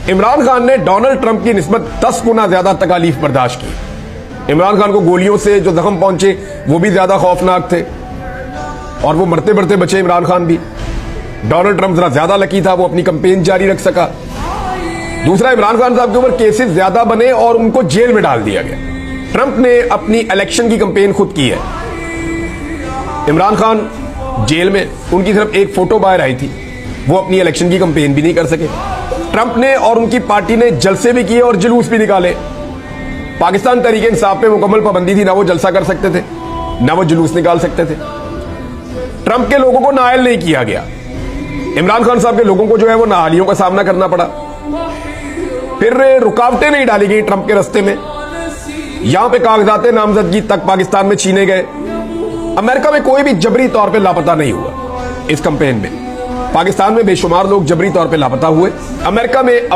इमरान खान ने Donald Trump की निस्बत 10 गुना ज्यादा तकालीफ बर्दाश्त की। इमरान खान को गोलियों से जो जख्म पहुंचे वो भी ज्यादा खौफनाक थे और वो मरते मरते बचे। इमरान खान भी, डोनाल्ड ट्रंप जरा ज्यादा लकी था, वो अपनी कैंपेन जारी रख सका। दूसरा, इमरान खान साहब के ऊपर केसेस ज्यादा बने और उनको जेल में डाल दिया गया। ट्रंप ने अपनी इलेक्शन की कैंपेन खुद की है। इमरान खान जेल में, उनकी सिर्फ एक फोटो बाहर आई थी, वो अपनी इलेक्शन की कैंपेन भी नहीं कर सके। ट्रंप ने और उनकी पार्टी ने जलसे भी किए और जुलूस भी निकाले। पाकिस्तान तहरीक इंसाफ पे मुकम्मल पाबंदी थी, ना वो जलसा कर सकते थे ना वो जुलूस निकाल सकते थे। ट्रंप के लोगों को नाअहल नहीं किया गया। इमरान खान साहब के लोगों को जो है वो नाअहलियों का सामना करना पड़ा। फिर रुकावटें नहीं डाली गई ट्रंप के रास्ते में। यहां पे कागजात नामजदगी तक पाकिस्तान में छीने गए। अमेरिका में कोई भी जबरी तौर पे लापता नहीं हुआ इस कैंपेन में। पाकिस्तान में बेशुमार लोग जबरी तौर पे लापता हुए। अमेरिका में